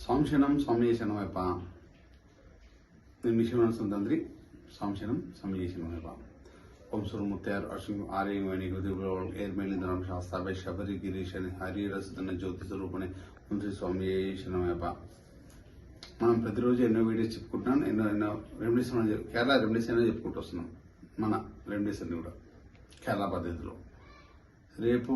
సంశనం సంయేషణమేప నిర్మిషణంతంత్రి సంశనం సంయేషణమేప ఓం సురముత్యార్ అశ్వం ఆర్యమణి గుదిగుల ఏర్మేలింద్రం శాస్త్రాభై శబరి గిరీశని హరిరసన జ్యోతి స్వరూపణి ఓం శ్రీ సంయేషణమేప. మనం ప్రతిరోజు ఎన్నో వీడియోస్ చెప్పుకుంటున్నాం, ఎన్నో రెమెడీస్ కేరళ రెమెడీస్ అయినా చెప్పుకుంటూ వస్తున్నాం. మన రెమెడీస్ అన్ని కూడా కేరళ పద్ధతిలో. రేపు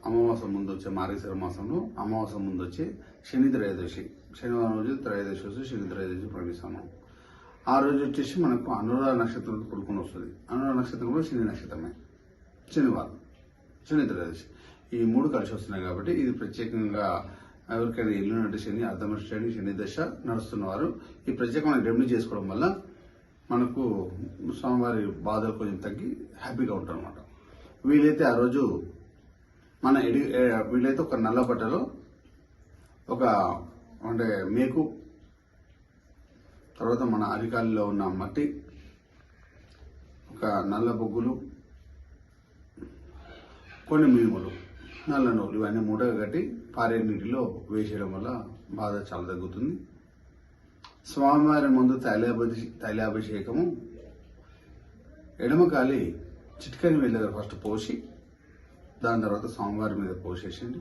అమావాస్య ముందు వచ్చే మార్గశిర మాసంలో అమావాస్య ముందు వచ్చే శని త్రయోదశి, శనివారం రోజు త్రయోదశి వస్తే శని త్రయోదశి ప్రవేశము. ఆ రోజు వచ్చేసి మనకు అనురాధ నక్షత్రంతో కూడుకుని వస్తుంది. అనురాధ నక్షత్రం కూడా శని నక్షత్రమే, శనివారం, శని త్రయోదశి, ఈ మూడు కలిసి వస్తున్నాయి. కాబట్టి ఇది ప్రత్యేకంగా ఎవరికైనా ఎల్లునటి శని, అర్ధమర్షి శని దశ నడుస్తున్నవారు ఈ ప్రత్యేకమైన రెమెడీ చేసుకోవడం వల్ల మనకు స్వామివారి బాధలు కొంచెం తగ్గి హ్యాపీగా ఉంటారు అనమాట. వీలైతే ఆ రోజు వీలైతే ఒక నల్ల బట్టలో ఒక అంటే మేకు, తర్వాత మన అరికాలిలో ఉన్న మట్టి, ఒక నల్ల బొగ్గులు, కొన్ని మినుములు, నల్ల నూలు, ఇవన్నీ మూటగా కట్టి పారే నీటిలో వేసేయడం వల్ల బాధ చాలా తగ్గుతుంది. స్వామివారి ముందు తైలాభిషేకము ఎడమకాలి చిట్కని వేళ్ళ దగ్గర ఫస్ట్ పోసి దాని తర్వాత స్వామివారి మీద పోసేసండి.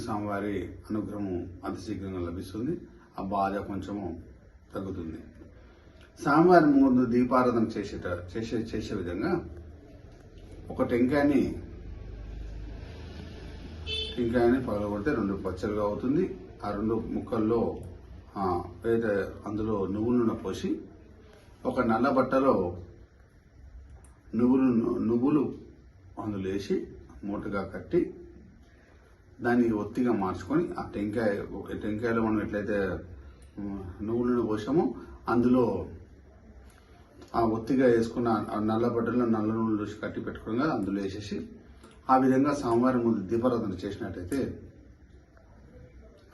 స్వామివారి అనుగ్రహము అతి శీఘ్రంగా లభిస్తుంది, ఆ బాధ కొంచెము తగ్గుతుంది. స్వామివారి ముందు దీపారాధన చేసే విధంగా ఒక టెంకాయని పగలగొడితే 2 పచ్చలుగా అవుతుంది. ఆ 2 ముక్కల్లో ఏదైతే అందులో నువ్వుల నూనె పోసి ఒక నల్ల బట్టలో నువ్వులు అందులో వేసి మూటగా కట్టి దాన్ని ఒత్తిగా మార్చుకొని ఆ టెంకాయలో మనం ఎట్లయితే నువ్వుల నూనె పోసామో అందులో ఆ ఒత్తిగా వేసుకున్న నల్ల బట్టలో నల్ల నూనె చూసి కట్టి పెట్టుకోగా అందులో వేసేసి ఆ విధంగా స్వామివారి ముందు దీపారాధన చేసినట్టయితే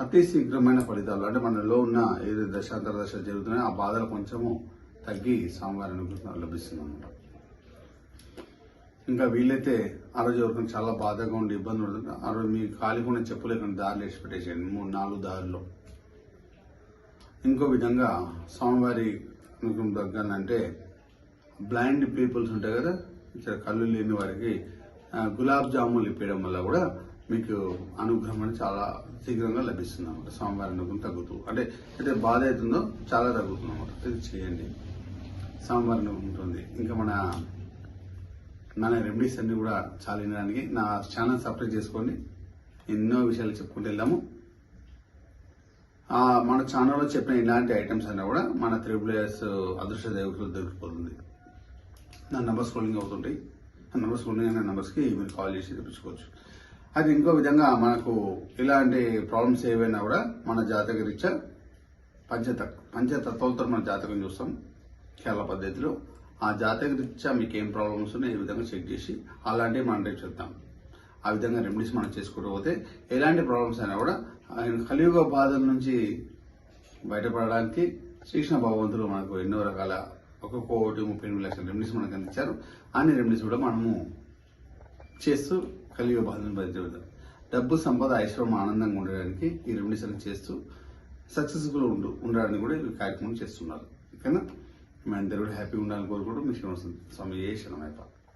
అతి శీఘ్రమైన ఫలితాలు, అంటే మనలో ఉన్న ఏది దశాంతర దశ జరుగుతున్నాయో ఆ బాధలు కొంచెము తగ్గి స్వామివారి అనుగ్రహం లభిస్తుంది అన్నమాట. ఇంకా వీలైతే ఆ రోజు ఎవరికైనా చాలా బాధగా ఉండి ఇబ్బంది పడుతుంది, ఆ రోజు మీ ఖాళీగా చెప్పులేకుండా దారులు వేసి పెట్టేసేయండి, 3-4 దారుల్లో. ఇంకో విధంగా స్వామివారి అనుగ్రహం తగ్గాలంటే బ్లైండ్ పీపుల్స్ ఉంటాయి కదా, ఇక్కడ కళ్ళు లేని వారికి గులాబ్ జాములు ఇప్పేయడం వల్ల కూడా మీకు అనుగ్రహం అనేది చాలా శీఘ్రంగా లభిస్తుంది అన్నమాట. స్వామివారి అనుగ్రహం తగ్గుతూ అంటే బాధ అవుతుందో చాలా తగ్గుతుంది అన్నమాట. ఇది చేయండి, స్వామివారి అనుగ్రహం ఉంటుంది. ఇంకా మన రెమెడీస్ అన్ని కూడా చాలా వినడానికి నా ఛానల్ సబ్స్క్రైబ్ చేసుకోండి. ఎన్నో విషయాలు చెప్పుకుంటూ వెళ్దాము. మన ఛానల్లో చెప్పిన ఇలాంటి ఐటమ్స్ అయినా కూడా మన త్రిబుల్ఎస్ అదృష్ట దేవతలు దొరికిపోతుంది. నా నంబర్ స్క్రోలింగ్ అవుతుంటాయి, ఆ నంబర్ స్క్రోలింగ్ అయిన నంబర్స్కి మీరు కాల్ చేసి తెప్పించుకోవచ్చు. అది ఇంకో విధంగా మనకు ఇలాంటి ప్రాబ్లమ్స్ ఏవైనా కూడా మన జాతక రీత్యా పంచతత్వాలతో మన జాతకం చూస్తాం కేరళ పద్ధతిలో. ఆ జాతక రీత్యా మీకు ఏం ప్రాబ్లమ్స్ ఉన్నాయో ఈ విధంగా చెక్ చేసి అలాంటివి మనం రేపు చెప్తాం. ఆ విధంగా రెమెడీస్ మనం చేసుకుంటూ పోతే ఎలాంటి ప్రాబ్లమ్స్ అయినా కూడా కలియుగ బాధల నుంచి బయటపడడానికి శ్రీకృష్ణ భగవంతులు మనకు ఎన్నో రకాల 1,38 లక్షల రెమెడీస్ మనకు అందించారు. అన్ని రెమెడీస్ కూడా మనము చేస్తూ కలియుగ బాధలను బయటపడతాం. డబ్బు, సంపద, ఐశ్వర్యం, ఆనందంగా ఉండడానికి ఈ రెమెడీస్ అన్ని చేస్తూ సక్సెస్ఫుల్ ఉండడానికి కూడా ఈ కార్యక్రమం చేస్తున్నారు. ఓకేనా? మీ అందరూ కూడా హ్యాపీగా ఉండాలని కోరుకుంటూ మీ శ్రీనివాసం స్వామి ఏ శరణమయ్యప్ప.